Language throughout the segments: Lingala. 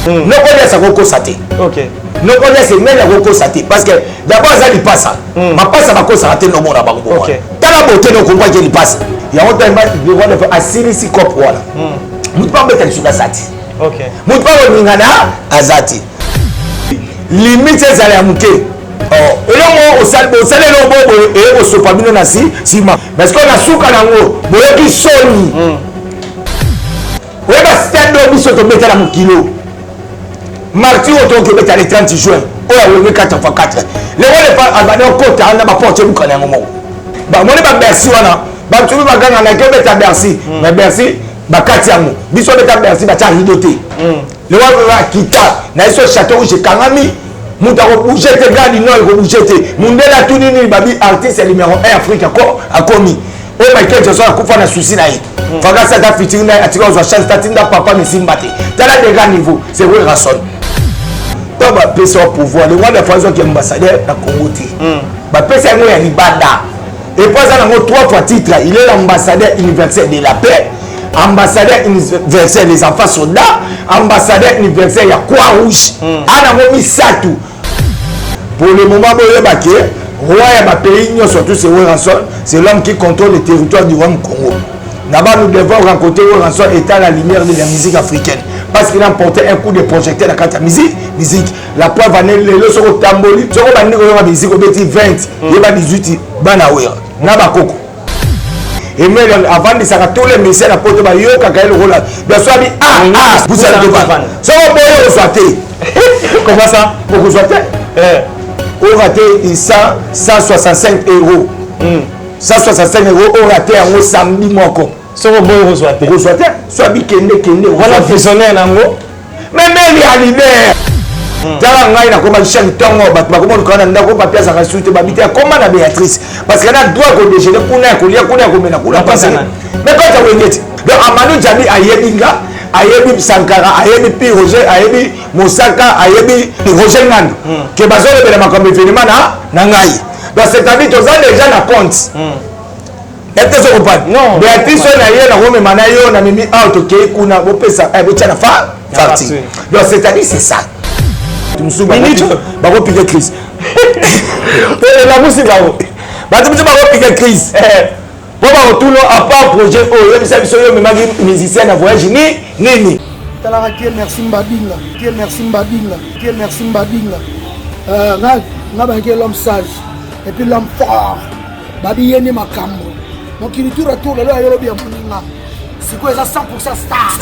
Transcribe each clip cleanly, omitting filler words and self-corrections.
nokolia ça koko saté OK nokolia c'est même la koko saté parce que d'abord ça il passe ma passe va ko saté no mona bango OK tala beauté no ko il passe ya on tamba de voir de asili cop wala mutu pas mettre sur la sati OK mutu pas ngana azati limite ça la muke elongo osale lo bobo e osopa bino na sima parce que na suka nango boyoki soni oyeba stade biso tobeta na mokilo marti oyo tokobeta le 30 juin oyo awenge 4 fois 4 lelo lepa abane okota na baporte ebukana yango moko bamoni babercy wana batumi baganga nake obeta bercy mais bercy bakati yango biso obeta bercy batya rido te lelo bakita na yeso château rouge ekangami mutu akobouge te gadi no ekobouge te mundele atuni nini babi artiste numéro 1 afrique akomi oyo Michael Jackson akufa na susi na ye fakasi ata fitiri na ye atika ozwa chance tatinda papa mesimba te tala dega niveau c'est vrai rason to bapesa wa pouvoir le roi de France qui est ambassadeur na Congo te bapesa yango ya libanda epoza nango 3 fois titre il est l'ambassadeur universel de la paix ambassadeur universel des enfants soldats ambassadeur universel ya Croix-Rouge anango misatu pour le moment boyebaki roi ya pays surtout c'est Ranson c'est l'homme qui contrôle le territoire du royaume Congo là-bas nous devons rencontrer Ranson étant la lumière de la musique africaine parce qu'il a porté un coup de projecteur dans la musique la preuve année le soko tamboli soko bandi ko musique obeti 20 yeba 18 bana wera na bakoko et même avant de s'arrêter tous les messieurs la porte ba yo kaka le rôle bien soit bi vous savez pas soko boyo soité comment ça pour soité on raté 165 euros 165 euros on raté en samedi moko soko boyo reçoité soit bi kende voilà prisonnier nango mais il arrivé tala ngai na koma chaque tongo bato bakomona kana ndako papier ça rasuite babité comment na Béatrice parce que na droit ko déjeuner kuna ko lia kuna ko mena kuna passer mais quand tu wengeti donc Amadou Djami ayebinga ayebi Sankara ayebi Pi Roger ayebi Mosaka ayebi Roger Ngando que bazole bela makambo événement na ngai donc c'est à dire tous déjà na compte est-ce que vous pas non Béatrice na ye na ngome mana yo na mimi out ke kuna bopesa betia na fa parti donc c'est à dire c'est ça bako piquer crise la musique là batu biso bako piquer crise po ba tuno à part projet oh yebisa biso yo memaki musicien na voyage nini talaka ke merci Mbadinga nga ba ke l'homme sage et puis l'homme fort babi yeni makambo donc il tour le lo bien moninga siko eza 100% star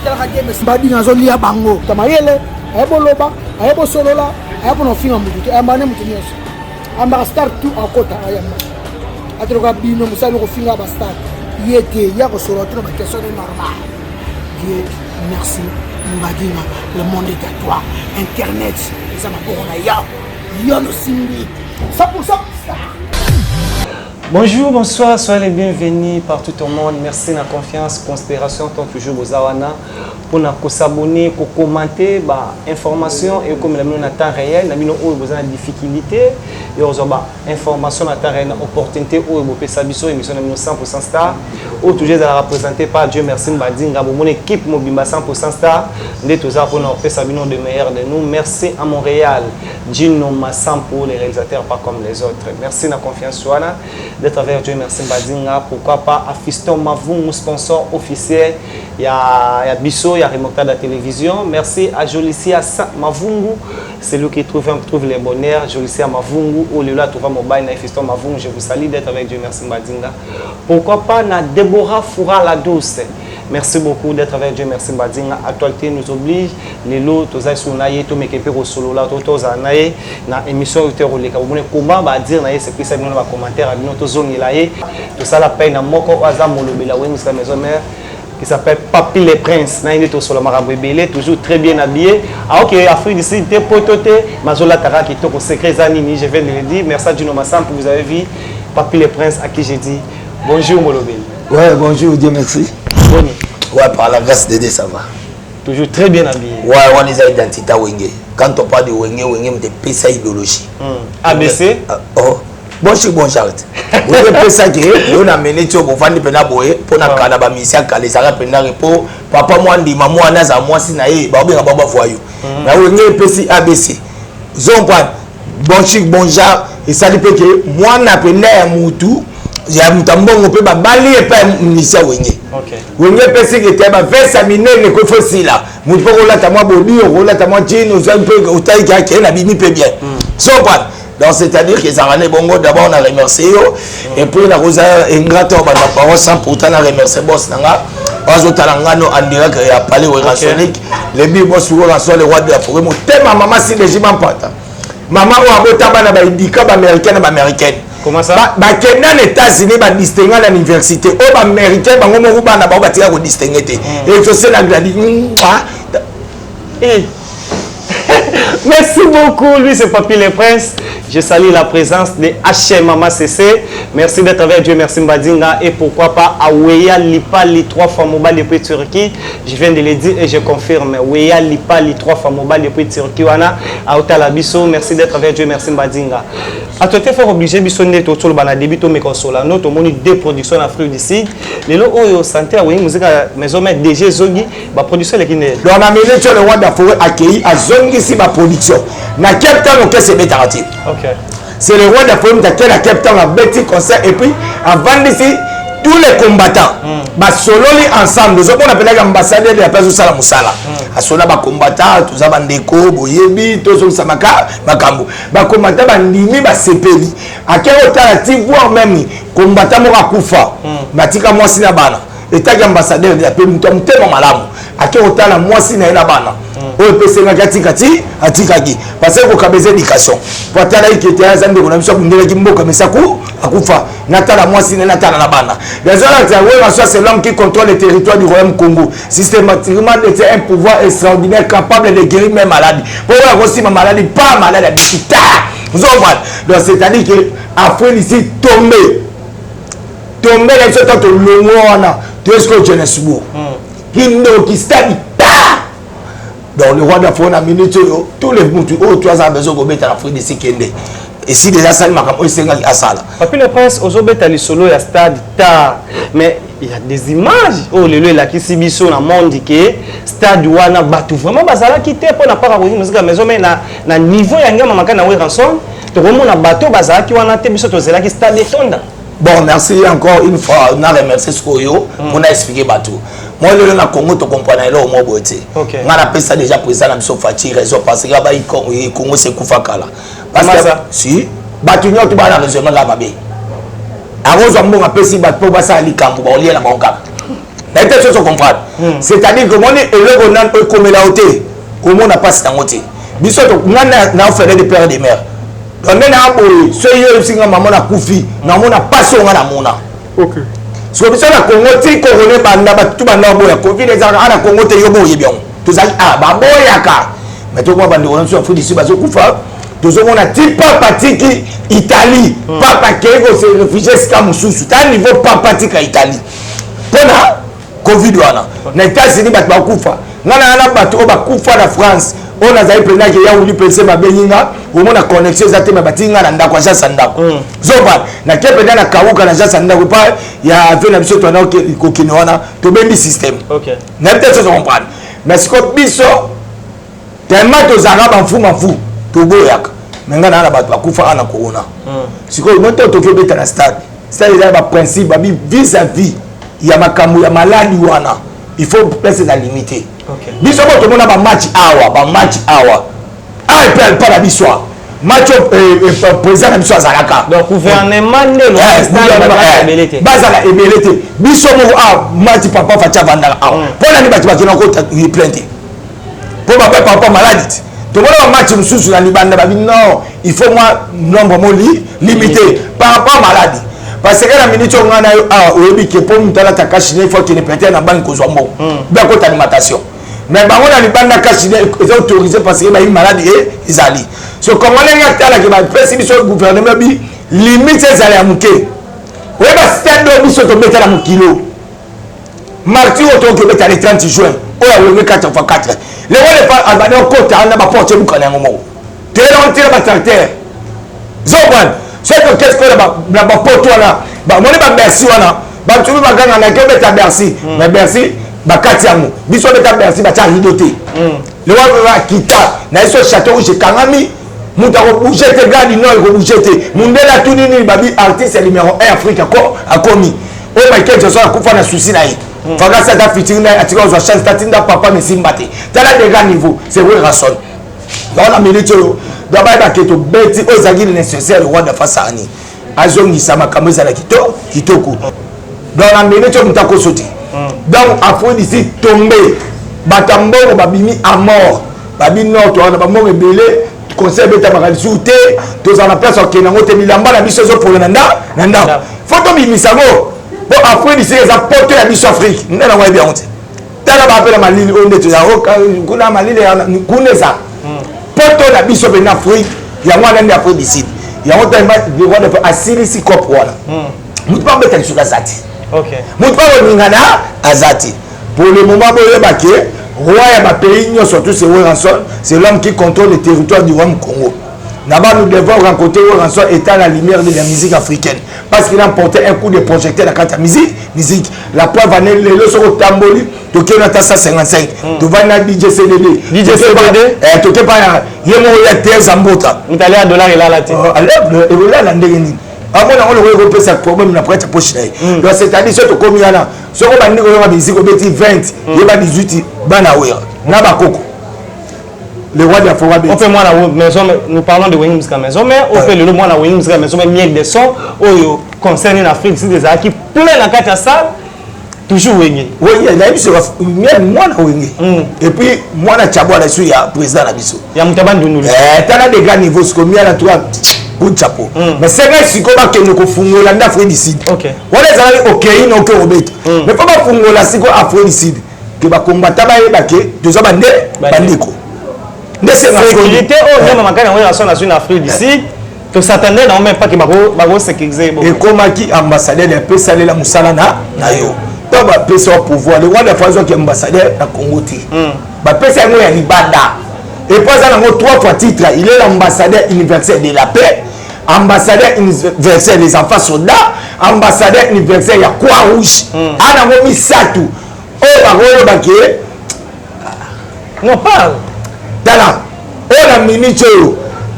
talaka ke merci Mbadinga zo lia bango tamayele ayeboloba ayebosolola ayebonofinga mutu ayambane mutu nyonso amba star tout akota ayamba atoloka bino musali kofinga ba star yete ya kosolola tino ba question normal Dieu merci Mbadinga le monde est à toi internet ça m'a pour na ya no simbi 100% star. Bonjour, bonsoir, soyez les bienvenus partout au monde. Merci de la confiance, considération, tant toujours aux Awana pour nous s'abonner, pour commenter, information et comme nous en temps réel, nous avons besoin de difficultés et nous avons information en temps réel, opportunité où nous avons émission 100% star, où toujours représenté par Dieu merci Mbadinga, mon équipe Mobimba 100% star, nous avons pour nous faire de meilleur de nous. Merci à Montréal, Gino Massam pour les réalisateurs pas comme les autres. Merci de la confiance d'être avec Dieu merci Mbadinga, pourquoi pas à Fiston Mavungu, sponsor officiel, il y a Bisso, il y a Remontada de la télévision. Merci à Jolicia Mavungu, c'est lui qui trouve les bonheurs. Jolicia Mavungu, au lieu de trouver mobile, Fiston Mavungu, je vous salue d'être avec Dieu merci Mbadinga. Pourquoi pas na Deborah Foura la douce. Merci beaucoup d'être avec Dieu merci Mbadinga. Actualité nous oblige. Les lots, tous les sounaïs, tous mes képés au solo là, tous les anaïs, na émission où tu es relais. Quand vous voulez comment bah dire naïs, c'est que ça nous va commentaire, nous tous zone là tout ça la peine à moko azam molobela oui sa maison mère qui s'appelle Papi les Princes. Na il est sur le marabout belé, toujours très bien habillé. Ah ok, Afrique d'ici t'es pototé, mazola tara qui est au secret zanini, je viens de le dire. Merci à Dino Massam pour vous avez vu Papi les Princes à qui j'ai dit bonjour molobela. Ouais, bonjour, Dieu merci. Bon. Ouais, par la grâce de Dieu ça va. Toujours très bien habillé. Ouais, on est à identité Wenge. Quand on parle de Wenge, Wenge me pèse sa idéologie. ABC. Oh. bon chic bon charité vous avez ça que on a mené tu pour vendre pena boye pour na kana ba misia kale ça pena repo papa moi ndi maman na za moi si na ye ba bien baba voyou na on est pesi ABC zompa bon chic bon genre et ça dit que moi na pena ya mutu ya mutambongo pe ba bali e pa misia wenye wenye pesi que te ba versa minene ko fosi là mutu ko la ta moi bodi ko la ta moi jean ça peu au taille qui na bimi pe bien zompa. Donc c'est-à-dire que ça rend bongo d'abord on a remercié et puis la rosa ingrate on va parole sans pourtant on a remercié boss nanga bazo talangano en direct ya parler au Ransonic les bi boss sur le roi de la forêt mon thème maman si les jimam pata maman o abota bana ba indika ba américaine comment ça ba kenda les États-Unis ba distinguer à l'université o ba américain ba ngomo bana ba ba tia ko distinguer te et je sais la gradi merci beaucoup, lui c'est Papy le Prince. Je salue la présence de HM Mama CC. Merci d'être avec Dieu, merci Mbadinga. Et pourquoi pas à Weya Lipali 3 fois mobile depuis Turquie. Je viens de le dire et je confirme. Weya Lipali 3 fois mobile depuis Turquie. Wana Aotala Bisso, merci d'être avec Dieu, merci Mbadinga. À toi, tu es obligé de sonner tout le bana début mais consola. Nous avons deux productions en Afrique du Sud. Les lots où santé à musique maison mais DG Zogi, ma production est qui n'est. Donc on a mené sur le roi de la forêt accueilli à Zogi ici ma production. Na Cape Town on s'est bétarati. OK. C'est le roi de la forêt qui a Cape Town à petit concert et puis avant d'ici tous les combattants ba solo ensemble nous on appelle l'ambassadeur de la place Sala Musala. A solo ba combattants tous ba ndeko boyebi tous samaka makambo. Ba combattants ba ndimi ba sepeli. A quel alternative voire même combattant mo akufa. Matika moi sina bana. État ambassadeur de la paix mutom tellement malamu. A quel alternative moi sina na bana. O pese nga katikati atikaki parce que ko kabeze éducation pour tala ikete ya zande ko na biso ndela kimboka mesaku akufa natala mwasi na natala na bana les autres c'est l'homme qui contrôle le territoire du royaume Congo systématiquement c'est un pouvoir extraordinaire capable de guérir même maladie pour voir aussi ma maladie pas malade d'hôpital vous comprenez donc c'est-à-dire que après ici tomber les autres le moana tu es ce que jeunesse beau qui stade. Donc le roi de la forêt a mené tous les bouts, tu as besoin de mettre en Afrique d'ici Kende. Et si déjà ça ne m'a pas dit, à ça. Papy le Prince, aux obéta les solo, il y a stade tard. Mais il y a des images. Oh, le lieu là qui s'est mis sur le monde qui stade wana batu. Vraiment, bazala qui était pour n'a pas raconté musique maison mais na niveau yanga mamaka na ransom. Tu vois mon bateau bazala qui wana te biso to zela qui stade tonda. Bon, merci encore une fois. On a remercié ce qu'on a expliqué bateau. Moi, le Congo, tu comprends, là, au moins, on a appelé ça déjà président, on a fait raison parce que le Congo, c'est Koufakala. Parce que, si, tu n'as pas la raison, là, babé. Avant, on a appelé ça, pour passer à l'Ikambo, on lit la banque. C'est-à-dire que moi, on a comme la hauteur, comment on a passé dans la hauteur. Bisous, on a fait des pères et des mères. Donc, on a appelé, ceux qui ont maman a koufi, on a passé au Mona. Ok. So biso na Congo ti corona banda ba tu banda boya Covid ezaka ana Congo te yobo yebion to zaki ba boya ka mais to kwa banda on so fudi si ba so kufa to zo mona ti papa tiki Italie papa kego se réfugié ska mususu ta niveau papa tika Italie pona Covid wana na États-Unis ba kufa ngana ana ba to ba kufa na France on a zaï prena ke ya uli pense ba beninga au mona connexion za te ba batinga na ndako ja sandako zoba na kepe na kawuka na ja sandako pa ya ve na biso to na ko kinona to bendi système OK na peut-être se comprendre mais ce que biso tellement to zanga ba mfu to boyaka menga na ba kufa na corona siko moto to ke beta na stade c'est ba principe ba vis-à-vis ya makambo ya maladie wana il faut placer la limiter. OK. Biso ko to mona ba match hour. Ah et puis pas la bisoa. Match président biso azalaka. Donc gouvernement ne ba ébélité. Bazala ébélité. Biso mo match papa facha vandala. Pour la libati bakina ko plainte. Pour papa maladie. To mona ba match mususu na libanda ba non, il faut moi nombre mo limité par rapport à maladie. Parce que la minute on a eu que pour nous la takashine il faut qu'il ne prête na banque aux hommes bien côté alimentation mais bah on a les banques kashine ils ont autorisé parce que bah une maladie et ils allaient so comment les gars là qui va préciser sur le gouvernement bi limite ces allées à mouquer ouais bah stade de biso to mettre la mon kilo mardi auto que mettre les 30 juin oh le 4 x 4 les on pas albanais côté on a pas porter nous connaît un moment tu es dans le tracteur zoban c'est que qu'est-ce que la poto là bah moi ba Bercy wana ba tu ba ganga na ke beta Bercy mais Bercy ba katiango biso beta Bercy ba ta ridoté le wa ba kita na iso château où j'ai kangami muta ko bouger te gars du nord ko bouger te mundela tout nini babi artiste numéro 1 Afrique ko akomi o Michael Jackson akufa na souci na ye fanga ça ta featuring na atika zo chance tatinda papa mais simbate tala de gars niveau c'est vrai rason dans la minute d'abord ba keto beti o zagi nécessaire roi de fasani azongi sama kamoza la kitoko dans la minute mutako sauter donc après d'ici tomber batambongo babimi à mort babi non to na bamongo ebele conseil beta bakalisute to za na place okenango te bilamba na biso zo pour nanda photo bimisango bon après d'ici les apporter la biso Afrique ndana wa bien honte tala ba apela malili onde to ya kuna malili ya kuneza poto la biso ben Afrique ya mwana ndi après d'ici ya honte ma de roi de asili si cop wala mutu pa beta sur azati OK mutu pa ngana azati pour le moment boye baké roi ya pays surtout c'est Ranson, c'est l'homme qui contrôle le territoire du Rwanda Congo. Là-bas, nous devons rencontrer Ranson étant la lumière de la musique africaine. Parce qu'il a porté un coup de projecteur dans la musique. La preuve, les leçons au tamboli, Tokyo Natasa 55. Tu vas na DJ CDD. DJ CDD Tokyo pas Yemo Yate Zambota. Vous allez à dollar et là la tête. Et là, la ndengeni. À mon avis, on repère ça problème na prêtre poche. Donc c'est-à-dire ce que comme il y a là, ce qu'on va dire on musique au petit 20, il va 18 banawer. Na ba koko. Le roi de la forêt. On fait moi la maison, nous parlons de Wing Music maison, mais on fait le moi la Wing Music maison, mais miel de son au concerne l'Afrique, c'est des qui plein la carte à salle. Toujours Wing. Oui, il y a eu sur miel moi na Wing. Et puis moi na Tchabo la suite ya président la biso. Ya mutaban dunulu. T'as des grands niveaux ce comme il y a la toi. Good chapeau. Mais c'est vrai si comment que nous fungola na Afrique du Sud. OK. On les a OK, non que Robert. Mais pas fungola si quoi Afrique du Sud. Que ba combattre ba yebake, deux bande bandiko. Sécurité au même moment quand on est sur une Afrique du Sud, que s'attendait non même pas que bago sécuriser. Et comme qui ambassadeur de peu salé la musala na yo. Donc ba pesa au pouvoir, le roi de France qui ambassadeur na Congo ti. Ba pesa ngo ya libanda. Et pas ça na trois fois titre, il est l'ambassadeur universel de la paix. Ambassadeur universel des enfants soldats, ambassadeur universel ya Croix-Rouge. Ana mo misatu. Oh ba baké. Non parle. Dala. Oh la minute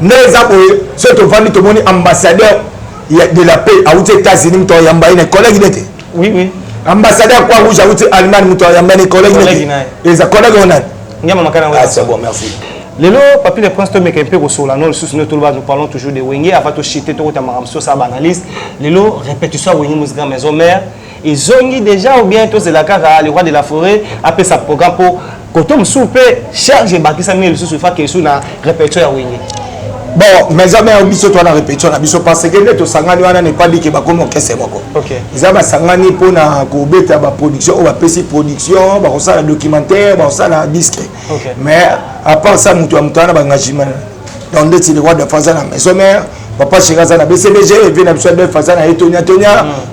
nezaboye ce to vandi to moni ambassadeur de la paix à aux États-Unis to yamba ine collègue d'était. Oui. Ambassadeur Croix-Rouge à aux Allemagne to yamba ine collègue d'était. Les collègues on a. Ngama makana Ah c'est bon, merci. Lelo papi le prince to meka un peu sur la non sous nous parlons toujours de Wenge avant de chiter to tamara so ça analyse. Lelo répétition Wenge musique maison mère ils ont déjà ou bien tous la cara le roi de la forêt après sa programme pour quand on soupe charge bakisa mille sous fa que sous na répétition Wenge. Bon, mais jamais on biso toi na répétition na biso parce que net to sangani wana n'est pas dit que ba comme orchestre moko. OK. Ils a ba sangani pour na ko beta ba production ou ba pesi production, ba ça la documentaire, ba ça la disque. OK. Mais à part ça mutu amutana ba engagement. Donc des le roi de France na maison mère, papa Chiraza na BCBG et vient na besoin de France na Etonia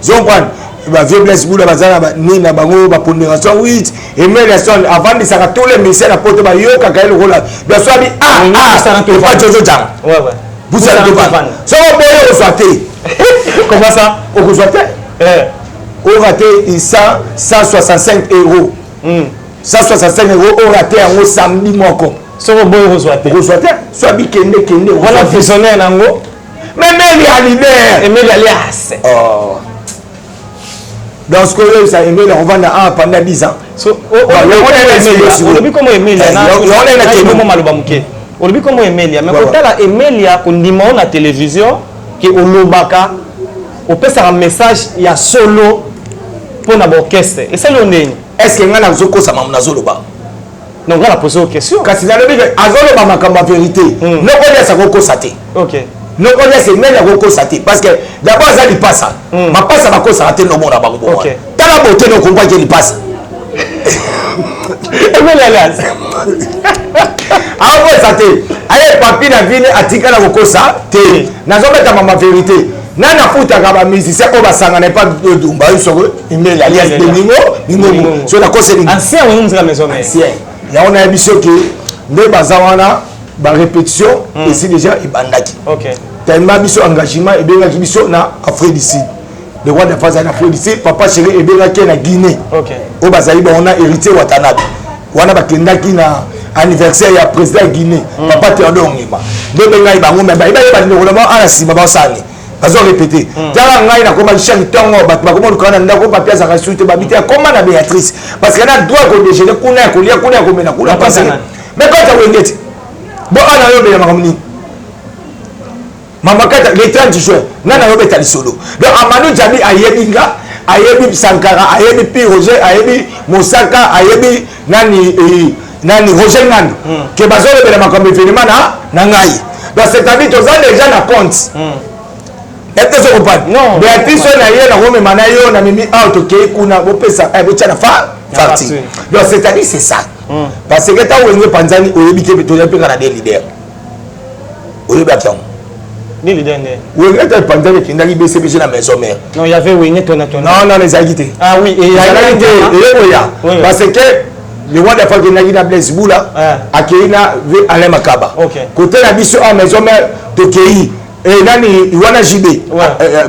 Zombran. Ba vieux blesse boula bazana ba ni na bango ba pondération 8 et mais les sons avant de ça tous les messieurs la porte ba yo kaka le rôle bien soit ça na tout pas jojo jam ouais vous ça tout pas ça va boyo soité comment ça au soité au raté 165 euros 165 euros au raté en samedi moko ça va boyo soité soit bi kende voilà visionnaire nango mais il y a l'hiver et mais alias dans ce que ça aimé on va pendant 10 ans so on dit comment Emilia na maloba muke on dit comment Emilia mais quand la Emilia qu'on dit na télévision que olobaka on peut faire un message il y a solo pour na orchestre et c'est le nini est-ce que ngana zoko ça mamna zoloba non on va poser une question kasi na lobi azoloba makamba vérité non on ça ko saté OK. Non, on laisse même la recours saté parce que d'abord ça il passe ma passe à ma cause raté le monde à bango. OK. T'as la beauté non comprend qu'il passe. Et mais là. Ah ouais saté. Allez papi na vini atika la recours saté. Na zo mettre ma vérité. Na na futa ka ba musicien o ba sanga n'est pas de dumba so email alias de ningo. So la cause ancien on nous la maison ancien. Là on a émission qui ne bazawana ba répétition ici déjà ibandaki. OK. tellement biso engagement et bien biso na Afrique du Sud. Le roi de France en Afrique du Sud, papa chéri et bien qui na Guinée. OK. Au Bazali on a hérité Watanabe. Wana bakendaki na anniversaire ya président Guinée. Papa Théodore Ngima. Nde benga ibango mais ba ndeko ala sima ba sani. Bazo répéter. Tala ngai na koma chien tongo ba komo kana ndako papier za rasute ba bité comment na Béatrice parce qu'elle a droit ko déjeuner kuna ko lia kuna ko mena kuna passer. Mais quand tu wengeti. Bon ana yo be makamni. Mama kata les 30 juin nana yo betali solo. Donc Amadou Djami ayebinga ayebi Sankara ayebi Pi Roger ayebi Mosaka ayebi nani Roger Nando que bazo le makambi finalement na ngai. Donc c'est-à-dire tous ça déjà na compte. Est-ce que vous comprenez? Non. Béatrice on a eu na Rome manayo na mimi out que kuna bopesa bocha na parti. Donc c'est-à-dire c'est ça. Parce que ta wenge panzani oyebi ke to yape kana des leaders. Oyebi action. Des leaders né. Wenge ta panzani qui ndaki BCBG na maison mère. Non, il y avait Wenge ton. Non, les agité. Ah oui, et il y a parce que le roi de France qui n'a Blaise Boula a Kéina veut aller Makaba. Côté la biso à maison mère de Kéi et nani Iwana Jibé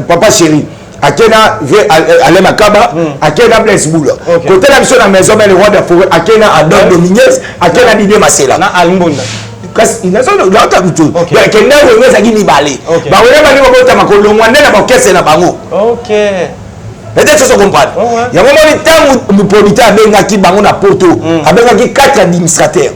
papa chéri a Kéina veut aller Makaba a Kéina Blaise Boula. Côté la biso à maison mère le roi de forêt a Kéina Adon Dominguez a Kéina Didier Masela. Na Alimbonda. Il n'a pas de tout. Donc il n'a pas de ni balé. Bah on a pas de makolo ngwande na bakese na bango. OK. Peut-être que vous comprenez. Il y a un moment où le politique a bengaki bango na poto, a bengaki 4 administrateurs.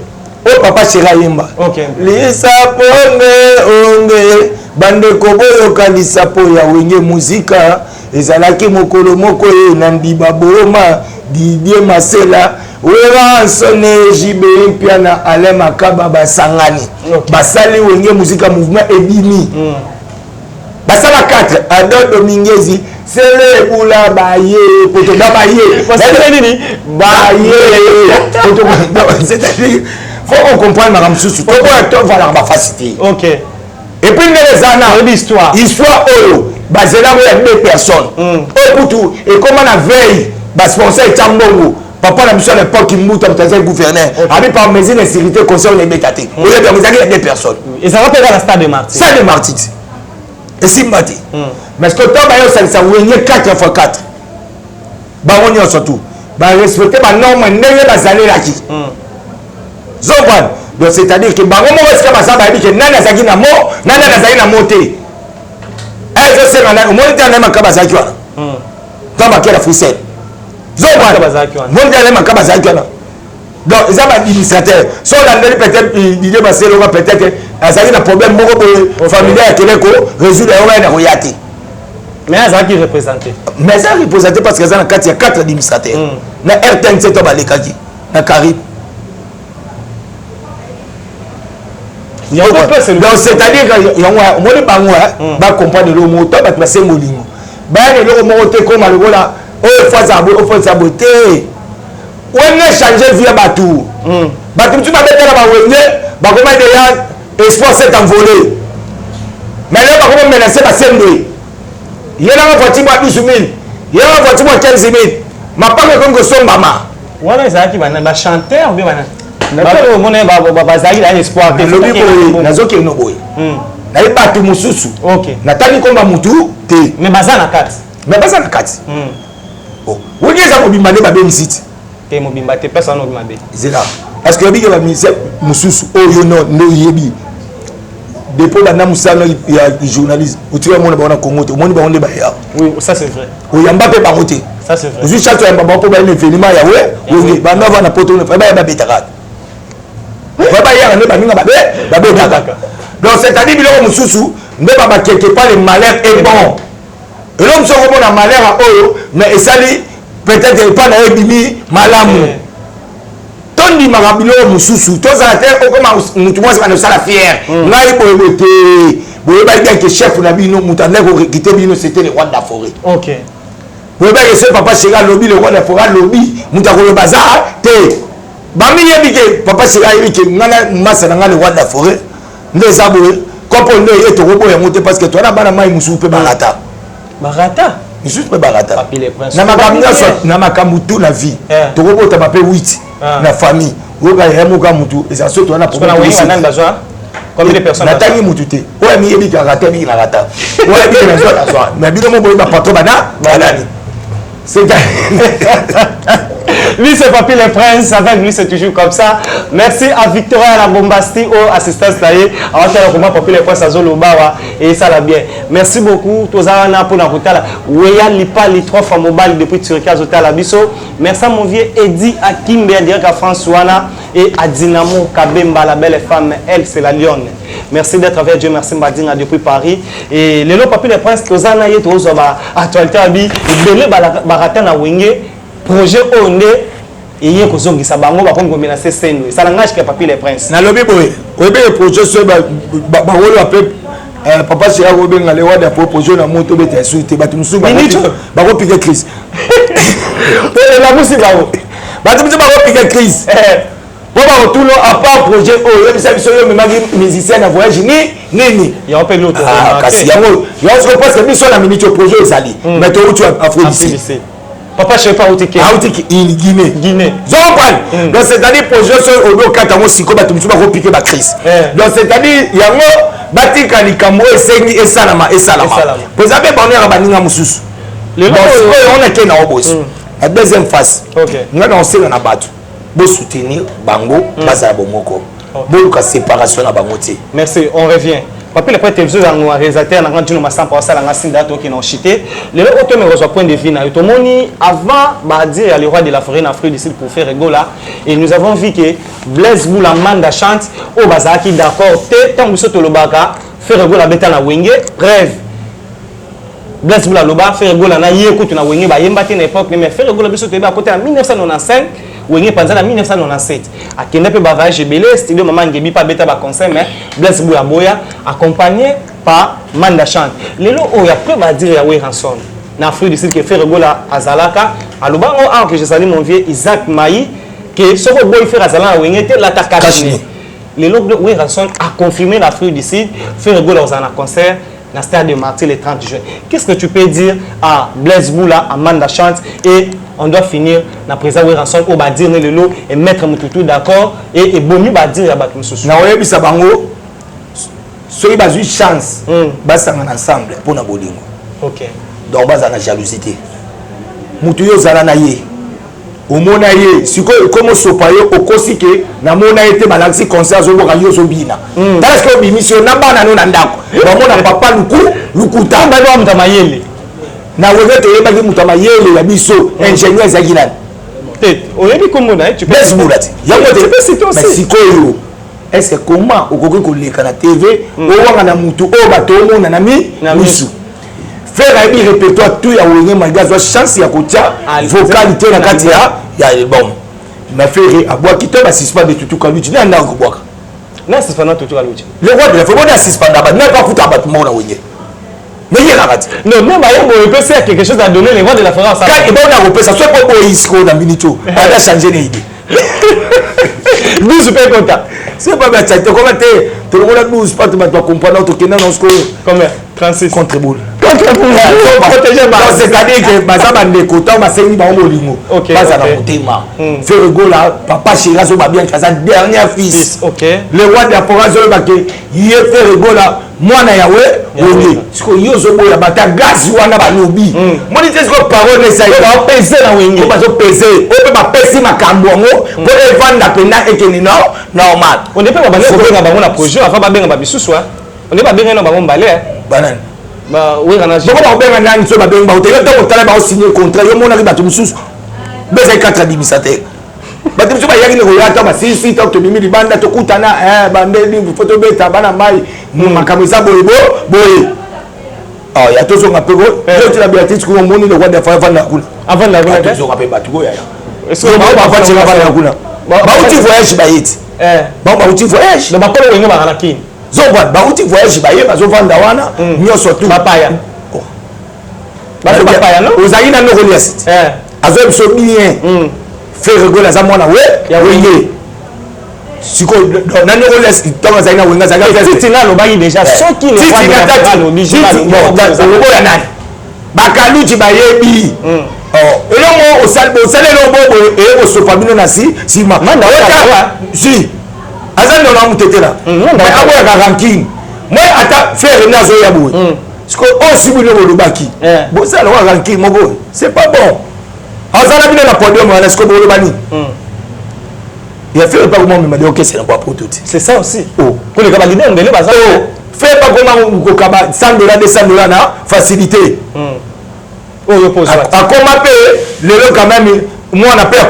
Oh papa Chera Yemba. OK. Lisa ponge onge bande koboyo kanisa po ya wenge muzika ezalaki mokolo moko e na ndiba boma Didier Masela wera sonne jibe pia na Alain Makaba basangani. Basali wenge muzika mouvement edini. Basala 4 Adon Dominguez Sele Boula Baye, Poto Baye. C'est-à-dire, faut qu'on comprenne Madame Soussou. Pourquoi on va la facilité. OK. Et puis les années, l'histoire. Histoire Olo. Basé là où il y a 2 personnes. Okutu. Et comment la veille, sponsor Tambongo. Papa la mission à l'époque qui mouta le gouverneur. Avec par mesure de sécurité concerne les bétatés. Il y a 2 personnes. Et ça va faire la stade de Martyr. Stade de Martyr. Et si Mati. Mais ce que tu as ça vous 4x4. Bah on y a surtout. Bah respecter ma norme n'est pas allé là qui. Zoban. Donc c'est-à-dire que bah on va se faire ça bah que nana zaki na mort, nana zaki na monter. Eh je sais nana au moins tu as même kabazaki wana. Quand ba kela frisette. Zoban kabazaki wana. Moi tu as même kabazaki wana. Donc ils ont administrateur. Soit l'année peut-être Didier Maselo va peut-être azali un problème familial qui est résoudre na royauté. Mais ça qui représenté. Mais ça représenté parce que ça na 4 administrateurs. Na RTNC to balekaki na Carib. Donc c'est-à-dire que on moni bango ba comprendre le mot to ba passer molingo. Ba le mot te comme le voilà oh faut saboter. On a changé via Batou. Batou, tu vas mettre là-bas, bah comment déjà espoir s'est envolé. Mais là, bah comment menacer la scène. Il y a un voiture à 12 000, il y a un voiture à 15 000. Ma part est comme que son maman. Voilà, c'est qui va chanter ou bien on a un espoir. Le lobby pour les autres qui nous voient. N'a pas tout mon sous. Ok. Nathalie comme Moutou, mais Bazan à 4. Mais Bazan à 4. Bon, où est-ce que vous m'avez babé ici? Te mobimba te personne no bimabe zela parce que biga ba ministère mususu oyo no yebi depuis bana musana ya journaliste otiwa mona ba na Congo te moni ba onde ba ya oui ça c'est vrai oyamba pe ba côté ça c'est vrai je chaque fois ba po ba ne événement ya we ba no va na poto ne ba ya ba betaka ba ya ne ba ninga ba betaka donc c'est-à-dire biloko mususu ndeba ba quelque part le malheur est bon et l'homme se remonte à malheur à oyo mais esali peut-être pas na ebimi malamu tondi makabilo mususu toza te okoma mutu mwasi bana sala fier ngai boyebote boyeba bien que chef na bino mutane ko quitter bino c'était le roi de la forêt. OK. Boyeba que ce papa Chega lobby le roi de la forêt lobby mutako le bazar te bami yebi que papa Chega yebi que ngana masa na le roi de la forêt ndeza boye kopo ndo yeto kopo ya monter parce que toi na bana mai mususu pe barata juste pe barata na makambu tout la vie tokobota mape 8 na famille oka ya moka mutu eza soto na problème Combien de personnes? Nathalie Moutouté. Ouais, mais il y a un raté, il y a un raté. Ouais, il y a un raté. Mais il y a un patron, c'est lui c'est Papy le Prince, avec lui c'est toujours comme ça. Merci à Victoria la Bombasti au assistance taillé. Alors comment Papy le Prince a Zolobawa et ça l'a bien. Merci beaucoup. Tozana pour la routale. Weya Lipa les 3 fois mobile depuis Turquie Zotala Biso. Merci à mon vieux Eddie Akimbe direct à François et à Dynamo Kabemba la belle femme, elle c'est la lionne. Merci d'être avec Dieu, merci Mbadinga depuis Paris. Et le Papy le Prince Tozana yé Tozoba actualité abi belé barata na wenge projet onde et y a que zongi sabango ba kongo menacer scène ça langage que Papy le Prince na lobi boy obe le projet so ba wolo appel papa c'est Robin ngale wa da projet na moto beta suite ba tumsu ba ko piquer crise et la musique ba tumsu ba ko piquer crise bon ba tout le à part projet oh yo bisa biso yo memagi musicien na voyage ni il y a un peu l'autre kasi yango yo se passe que biso na minute projet ezali mais to utu Afrique d'ici. Papa, je ne sais pas où tu es. Ah, où tu es? Guinée. Donc, c'est-à-dire, projet sur le Katango Siko, tu vas piquer ma crise. Donc, c'est-à-dire, il y a un bâti Kanikambo et Sengi et Salama. Vous avez banné à Baninga Moussous. Donc, on est qu'un obos. La deuxième phase, nous avons sait qu'on a battu. Pour soutenir Bango, Baza Bomoko. Pour la séparation à Bangoté. Merci, on revient. Papy le Prince télévision dans réalisateur na rendu no masampa ça na sinda to qui n'ont chité le auto me reçoit point de vue na to moni avant ba dire le roi de la forêt en Afrique du Sud pour faire rigola et nous avons vu que Blaise Boula Manda chante au bazaki d'accord té tant biso to lobaka faire rigola beta na wenge bref Blaise Boula loba faire rigola na yeko to na wenge ba yemba te na époque mais faire rigola biso to ba côté en 1995 Wenge Panzana 1997 à Kenepe Bavage Belé studio Maman Ngebi pas beta ba concert mais Blaise Boula Boya accompagné par Manda Chante lelo o ya preuve à dire ya Ranson na Afrique du Sud que fait rigola azalaka alobango en que je salue mon vieux Isaac Maï que ce que boy faire azalaka wenge te l'attaque lelo Ranson a confirmé l'Afrique du Sud fait rigola aux un concert dans le stade de Martyrs le 30 juin. Qu'est-ce que tu peux dire à Blaise Boula, à Manda Chante et on doit finir la présidence de Ranson au Badir le lot et mettre Moutoutou d'accord et Boni Badir à Batmoussou. Na oyebi sabango soki bazui chance basanga ensemble pour na bolingo. OK. Donc baza na jalousie. Mutu yo zala na ye. Omona ye sikoyo komo sopa yo okosi ke na mona ete balaxi concert zo boka yo zo bina. Parce que bimission na bana no na ndako. Ba mona papa lukuta ba do amta mayele. Na wege te yeba ki muta mayele ya biso ingénieur Zagilan. Tête, oyebi komona tu peux Blaise Boula. Yango te peux citer aussi. Mais sikoyo est-ce que comment okoki koleka na TV o wanga na mutu o bato mona na misu. Faire un répertoire tout ya wenge malgazo chance ya kotia vocalité na kati ya album. Ma frère aboa kito ba suspend de tutu kaluti na ndako boaka. Na suspend tutu kaluti. Le roi de la forêt a suspend ba na pas fouta ba mona wenge. Mais il y a raté. Non, même il peut faire quelque chose à donner les voix de la forêt ça. Quand il va on a repéré ça soit pour isko na minito. On a changé l'idée. Nous super content. C'est pas bien ça. Comment tu le monde nous pas tu vas comprendre tout dans ce combien 36 contre boule. Protéger ma. C'est-à-dire que bazaba ndekota ma sengi ba molingo. Baza na motema. Fait rigola papa Chira zo ba bien kaza dernier fils. OK. Le roi de la forêt zo ba ke yé fait rigola mwana yawe wonge. Siko yo zo boya bata gaz wana ba lobi. Moni te siko parole ça va peser na wenge. Ba zo peser. O pe ba pesi makambo ngo pour evanda pena ekeni normal. On ne peut pas benga bango na projet avant ba benga ba bisusu. On ne pas benga na bango mbale. Banane. Bah oui on a dit. Bon ba benga nani so ba benga ba hotel to tala ba signer contrat yo mona ki ba tumususu. Beza 4 administrateurs. Ba tumususu ba yaki ne ko yata ba si to bimi libanda to kutana bandeli photo beta bana mai makamisa boye. Ah ya to so ngapego yo tila Beatrice ko moni le roi de fa na kuna. Avant la kuna. To so ngapé ba tuko ya. Est-ce que ba fa tila ba kuna. Ba uti voyage ba yiti. Ba uti voyage. Le ba ko wenga ba halakini. Zobwa ba uti voyage ba ye ba zo vanda wana nyoso tu papaya ba papaya no ozali na no relias azo biso bien faire rigoler za mwana we ya wenge siko na no relias to za ina wenga za ga titi na lo ba yi déjà soki le titi na tati original lo ya nani bakaluti ba yebi elongo osale lo bobo e osopa bino na si ma manda wa si azali na mamu tete là mais awa ka ranking moi ata faire nazo ya boy parce que on si vous le baki bon ça la ranking mo boy c'est pas bon azala bina na podium on est-ce que bo le bani il a fait pas comment me dire OK c'est la quoi pour tout c'est ça aussi oh ko le ka leader ndele baza fait pas comment ko kaba $100 $200 na facilité oh yo pose à comment payer le quand même moi on appelle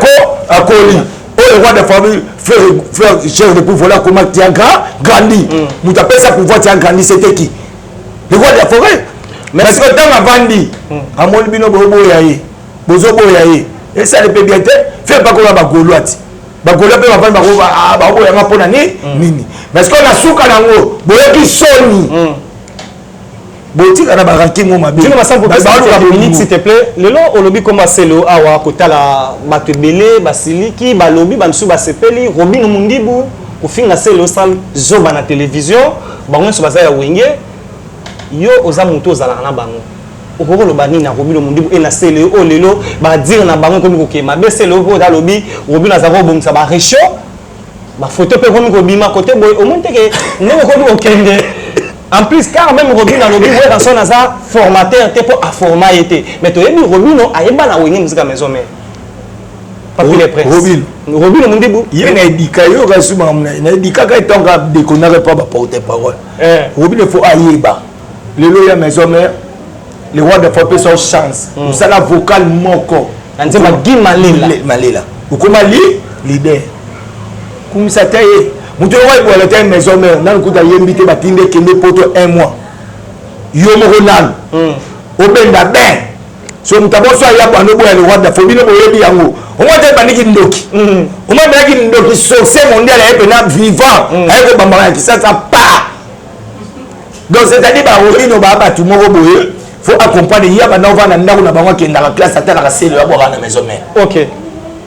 à Koli le roi de famille faire cher de pouvoir comment tu as grandi nous t'appelle ça pouvoir tu as grandi c'était qui le roi de la forêt mais parce que tant avant dit à mon bino bobo yaye bozo boyaye et ça le peut bien faire pas comme ba goloati ba goloa pe ba ba ba yanga pona nini parce que na suka nango boyoki soni botika na ba ranking mo mabe tu vas pour ba minutes s'il te plaît le long au lobby comme selo awa kotala batebele basiliki ba lobby ba nsu ba sepeli Robino Mundibu kofinga selo sal zoba na télévision bango so baza ya wenge yo oza muto ozala na bango okoko lo bani na Robino Mundibu e na selo o lelo ba dire na bango komi kokema be selo ko da lobby Robino azako bomsa ba recho ba photo pe komi ko bima côté boy o monte ke ndeko ko okende. En plus, car même Robino Lobby, dans son hasard, formateur, t'es pour former été. Mais tu as dit Robino, a pas la wing musique à maison mais. Pas plus les presse. Robino Mundibu. Il y a un indicateur, il y a un indicateur qui est de connaître pas porter parole. Robino faut aller bas. Le loyer maison mère, le roi de frapper son chance. Ça la vocale moko. On dit ma Guy Malela. Ou comment leader. Comme ça taille. Mutu wa pour la terre maison mère nan kuta yembité batinde kende poto 1 mois yo mo ronal obenda ben so mutabo so ya kwa no boya le roi de famille no boyebi yango o mo te baniki ndoki o mo baniki ndoki succès mondial et pe na vivant avec bambara qui ça pas donc c'est-à-dire ba Robino ba ba tout mo boye faut accompagner ya ba na va na ndako na bango kenda la classe atala ka selo ya boka na maison mère OK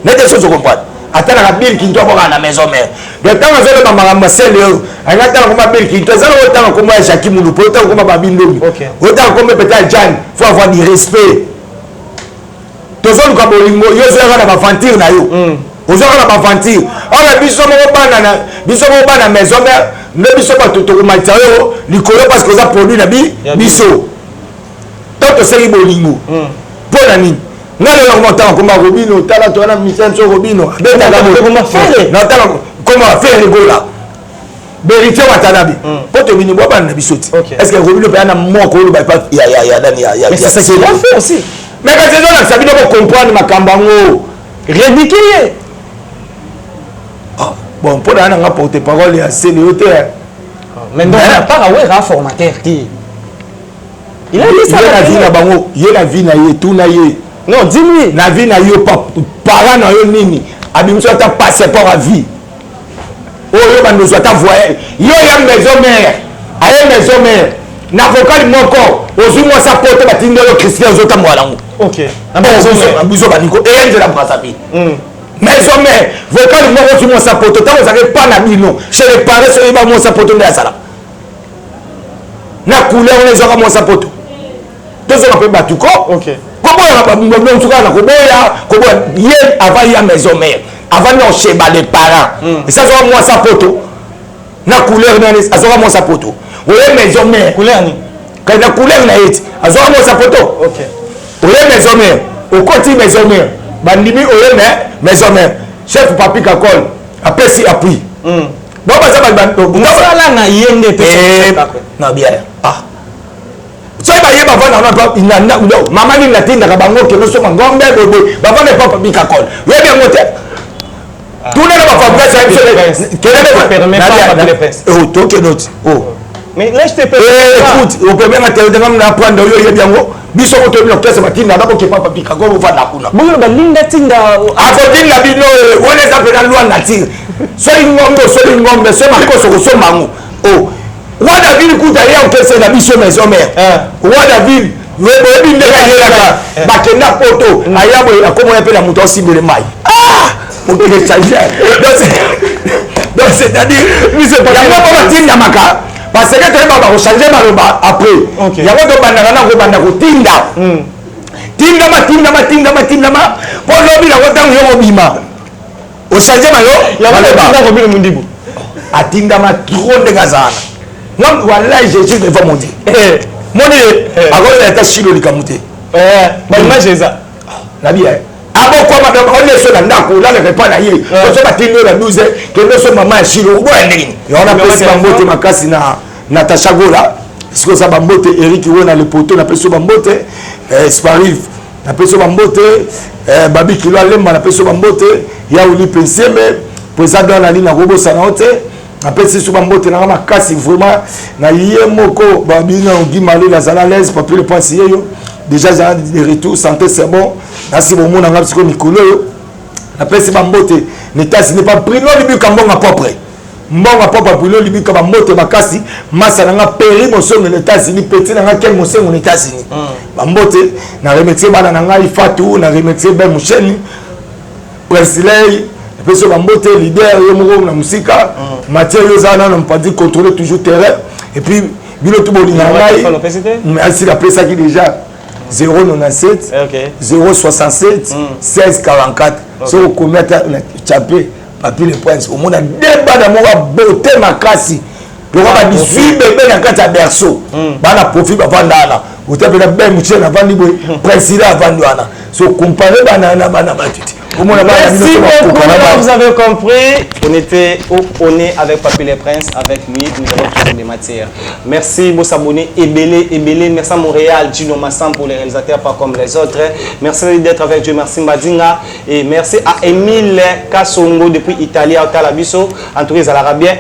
n'était chose comprendre atala ka bill qui doit boka na maison mère de temps à faire ma selo ayata ko bill qui doit zalo temps ko moi Jackie Moulou pour temps ko ba bindomi autant comme peut-être Jan faut avoir du respect tozo ko bolingo yo zo na ba fantir na yo ozo na ba fantir on a biso mo bana maison mère ne biso pas tout ko matao likolo parce que ça produit na biso toto seri bolingo pour la nini ngale ya montant comme Robino tala to na mission so Robino beta la mo faire na tala comment faire rigola vérité watanabi poto bini boba na bisoti est-ce que Robino peut na moko lo ba ya dani ya mais c'est ça qu'il doit faire aussi mais quand c'est là ça bino ko comprendre makambango ridiculer bon pour na nga porter parole ya CNOT mais donc pas ouais ra formateur qui il a dit ça la vie na bango il la vie na ye tout na ye non dis-lui la vie na yo parent na yo nini abimso ta passeport à vie oh yo bando so ta voyer yo ya maison mère aye maison mère na vocal moko ozu mo sa porte batinga yo Christian zo ta mwalango OK abuzo baniko e nze la brasapi maison mère vocal moko ozu mo sa porte ta vous avez pas na bino chez les parents so ba mo sa porte nda sala na couleur les aura mo sa porte deux ans après batuko OK comment on tout cas comment hier avant il y a maison mère avant non chez les parents et ça sera moi sa photo na couleur ça sera moi sa photo oui maison mère couleur ni quand la couleur na it ça sera moi sa photo OK oui maison mère au côté maison mère bandimi oui maison mère chef papi kakol après si appui donc ça va ça là na yende pe na bien so ba yeba vana na mama ni natinda ka bango ke no so ngombe bobo baba ne papa bika kol we bien ngote tout le ba fa presse quel est le permet pas de presse oh to ke note oh mais là je te peux écoute au premier matin de ngam na prendre yo ye bien ngo biso ko to no presse matinda ba ko ke papa bika kol va na kuna bongo ba linda tinda afo tinda bino wole za pe na loi nature so ingombe so makoso ko so mangu oh roi David kuta ya okese na biso maison mère roi David webi ndeka yelaka bakenda poto ayabo akomo ya pe na muto osibele mai on peut le changer donc c'est-à-dire biso pas ya pas tinda maka parce que tu vas pas changer maloba après ya ko banda na ko banda ko tinda ma pour lobi la ko tango yo bima o changer malo ya ko banda ko bino mundibu atindama trop ndenge azala na moi wallahi j'ai devant mon Dieu moni akolela ata shilo likamu te baimage eza nabi abokoma donc on est sur la ndako là ne pas na ye so batindi na 12 kende so mama ya shilo boya ndenge yona pesi bangote makasi na Natacha Gola siko za bambote Eric wona le poteau na peso bambote Sparive na peso bambote Babi Kilo Lemba na peso bambote ya uli penseme président na lina robo sanote na peso so bambote na makasi vraiment na yé moko Babi na ngimali la zala l'aise papier le point yo déjà j'ai de retour santé c'est bon merci beaucoup na ngapsiko mikolo yo na peso bambote n'état ce n'est pas pris non libi kambonga propre mbonga papa pulo libika ba moto makasi masa nanga peri mosongo les États-Unis petit nanga quel mosongo les États-Unis ba mbote na remercier bana nanga ifatu na remercier ben musheni presley peso ba mbote leader yo moko na musika Mathieu Yozana na mpadi contrôler toujours terrain et puis bilo to bolinga ngai merci la pesa qui déjà 097 067 1644 so commettre la chapé papier le prince au monde a débat dans mon beauté makasi le roi a 18 bébés dans quatre berceau bana profit bavandana utapela ben muchel na vandi boy président avandwana so comparer bana na bana batiti. Merci beaucoup, vous avez compris. On était où on est avec Papi le Prince, avec lui, nous avons toujours des matières. Merci, beau s'abonner, Ebele, merci à Montréal, Gino Massam pour les réalisateurs, pas comme les autres. Merci d'être avec Dieu, merci Mbadinga. Et merci à Emile Kassongo depuis Italie, au Calabiso, en tout cas à l'Arabien.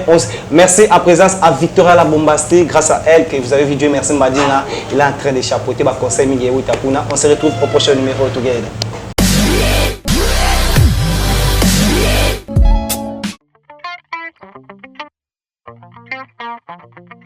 Merci à présence à Victoria La Bombasté, grâce à elle que vous avez vu Dieu, merci Mbadinga. Il est en train de chapeauter, conseil Miguel Tapuna. On se retrouve au prochain numéro together. Thank you.